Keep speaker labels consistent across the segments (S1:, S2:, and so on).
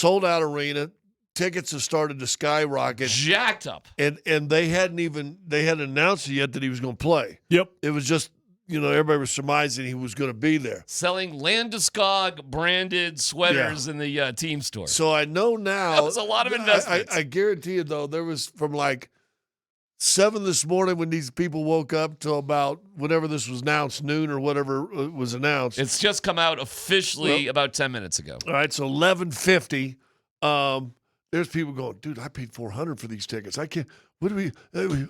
S1: sold-out arena. Tickets have started to skyrocket.
S2: Jacked up.
S1: And they hadn't announced it yet that he was going to play.
S3: Yep.
S1: It was just, everybody was surmising he was going to be there.
S2: Selling Landeskog branded sweaters in the team store.
S1: So I know now.
S2: That was a lot of investments.
S1: I guarantee you, though, there was from like 7 this morning when these people woke up till about whenever this was announced, noon or whatever was announced.
S2: It's just come out officially about 10 minutes ago.
S1: All right, so 11:50. There's people going, dude, I paid $400 for these tickets. I can't. What do we?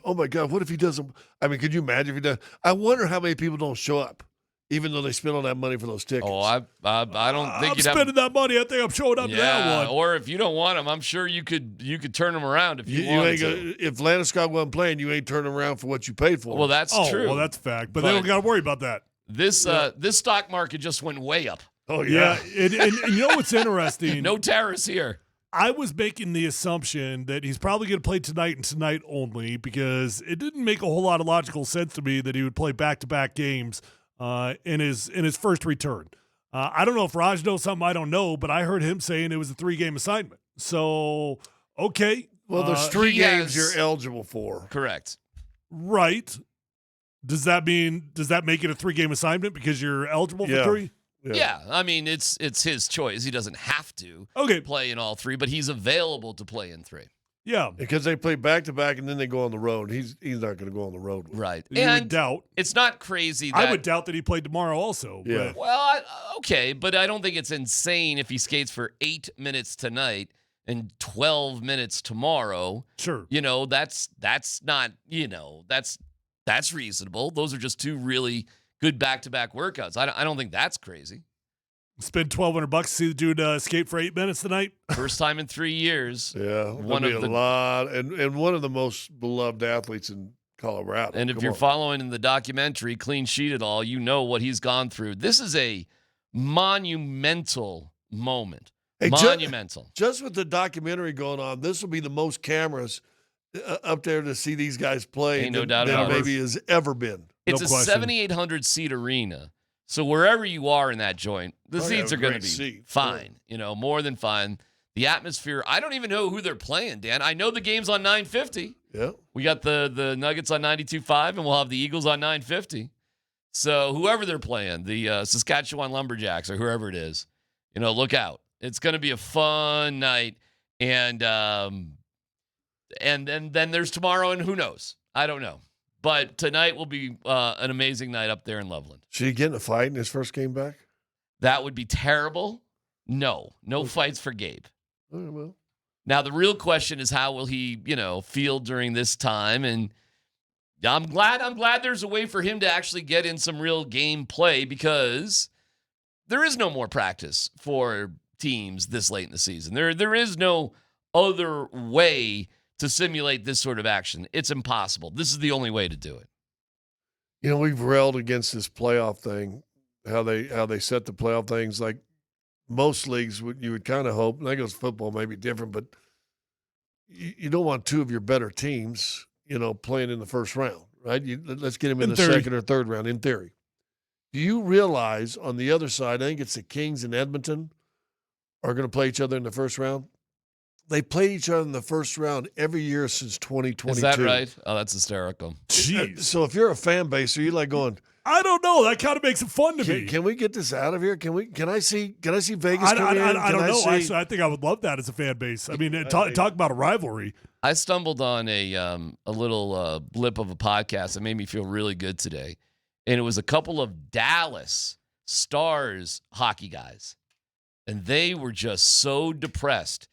S1: Oh my God, what if he doesn't? I mean, could you imagine if he does? I wonder how many people don't show up, even though they spent all that money for those tickets.
S2: Oh, I don't think
S3: I'm
S2: you'd
S3: spending that money. I think I'm showing up to that one.
S2: Or if you don't want them, I'm sure you could turn them around if you wanted to.
S1: If Landeskog wasn't playing, you ain't turning around for what you paid for.
S2: Well, that's true.
S3: Well, that's a fact. But they don't got to worry about that.
S2: This stock market just went way up.
S1: Oh yeah.
S3: And you know what's interesting?
S2: No tariffs here.
S3: I was making the assumption that he's probably going to play tonight and tonight only because it didn't make a whole lot of logical sense to me that he would play back-to-back games in his first return. I don't know if Raj knows something I don't know, but I heard him saying it was a 3-game assignment. So, okay.
S1: Well, there's 3 games you're eligible for.
S2: Correct.
S3: Right. Does that make it a 3-game assignment because you're eligible for 3?
S2: Yeah, I mean, it's his choice. He doesn't have to play in all 3, but he's available to play in 3.
S3: Yeah.
S1: Because they play back-to-back and then they go on the road. He's not going to go on the road.
S2: Right.
S3: You would doubt.
S2: It's not crazy that –
S3: I would doubt that he played tomorrow also.
S1: Yeah.
S3: But.
S2: Well, okay, but I don't think it's insane if he skates for 8 minutes tonight and 12 minutes tomorrow.
S3: Sure.
S2: That's not – that's reasonable. Those are just 2 really – good back-to-back workouts. I don't think that's crazy.
S3: Spend $1,200 to see the dude skate for 8 minutes tonight.
S2: First time in 3 years.
S1: Yeah, one of a lot, and one of the most beloved athletes in Colorado.
S2: And if you're following in the documentary, Clean Sheet It All, you know what he's gone through. This is a monumental moment.
S1: Hey,
S2: monumental.
S1: Just with the documentary going on, this will be the most cameras up there to see these guys play
S2: no doubt
S1: than
S2: about it.
S1: maybe has ever been.
S2: It's a 7,800-seat arena. So wherever you are in that joint, the seats are going to be fine. More than fine. The atmosphere, I don't even know who they're playing, Dan. I know the game's on 950.
S1: Yeah.
S2: We got the Nuggets on 92.5, and we'll have the Eagles on 950. So whoever they're playing, the Saskatchewan Lumberjacks or whoever it is, look out. It's going to be a fun night. And then there's tomorrow, and who knows? I don't know. But tonight will be an amazing night up there in Loveland.
S1: Should he get in a fight in his first game back?
S2: That would be terrible. No fights for Gabe.
S1: Oh, well.
S2: Now, the real question is how will he, feel during this time? And I'm glad there's a way for him to actually get in some real game play because there is no more practice for teams this late in the season. There is no other way to simulate this sort of action. It's impossible. This is the only way to do it.
S1: We've railed against this playoff thing, how they set the playoff things. Like most leagues, you would kind of hope, and I guess football may be different, but you don't want 2 of your better teams, playing in the first round, right? Let's get them in the second or third round, in theory. Do you realize on the other side, I think it's the Kings and Edmonton are going to play each other in the first round? They played each other in the first round every year since 2022.
S2: Is that right? Oh, that's hysterical.
S3: Jeez.
S1: So if you're a fan base, are you like going,
S3: I don't know. That kind of makes it fun to me.
S1: Can we get this out of here? Can I see Vegas
S3: I
S1: come in?
S3: I don't know. Actually, I think I would love that as a fan base. I mean, talk about a rivalry.
S2: I stumbled on a little blip of a podcast that made me feel really good today. And it was a couple of Dallas Stars hockey guys. And they were just so depressed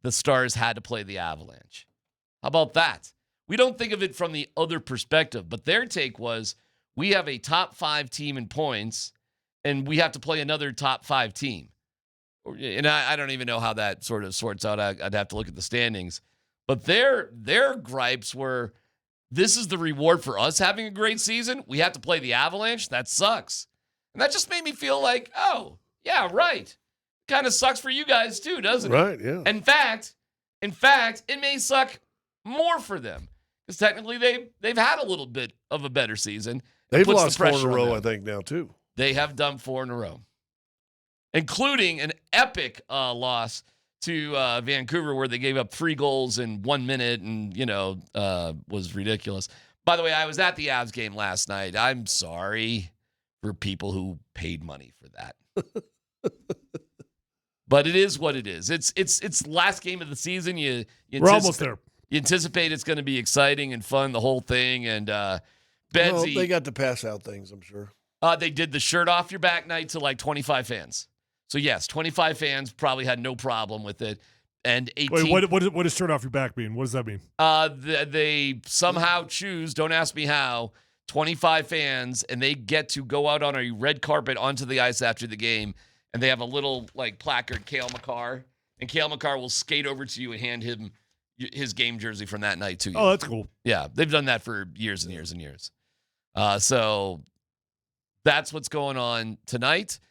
S2: the Stars had to play the Avalanche. How about that? We don't think of it from the other perspective, but their take was we have a top 5 team in points, and we have to play another top 5 team. And I don't even know how that sort of sorts out. I'd have to look at the standings. But their gripes were, this is the reward for us having a great season. We have to play the Avalanche. That sucks. And that just made me feel like, oh, yeah, right. Kind of sucks for you guys too, doesn't it?
S1: Right, yeah.
S2: In fact, it may suck more for them because technically they've had a little bit of a better season.
S1: They've lost 4 in a row, I think, now too.
S2: They have done 4 in a row, including an epic loss to Vancouver where they gave up 3 goals in 1 minute and, was ridiculous. By the way, I was at the Avs game last night. I'm sorry for people who paid money for that. But it is what it is. It's last game of the season.
S3: We're almost there.
S2: You anticipate it's going to be exciting and fun, the whole thing. And Bedsy,
S1: they got to pass out things, I'm sure.
S2: they did the shirt off your back night to like 25 fans. So yes, 25 fans probably had no problem with it. And 18.
S3: Wait, what does shirt off your back mean? What does that mean?
S2: They somehow choose, don't ask me how, 25 fans, and they get to go out on a red carpet onto the ice after the game, and they have a little like placard, Cale Makar, and Cale Makar will skate over to you and hand him his game jersey from that night to you.
S3: Oh, that's cool.
S2: Yeah, they've done that for years and years and years. So that's what's going on tonight.